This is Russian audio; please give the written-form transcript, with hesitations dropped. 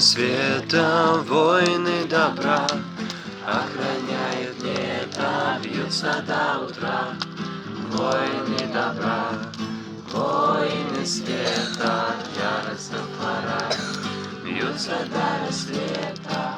Войны света, войны добра охраняют небо, бьются до утра. Войны добра, войны света, яростно пора, бьются до рассвета.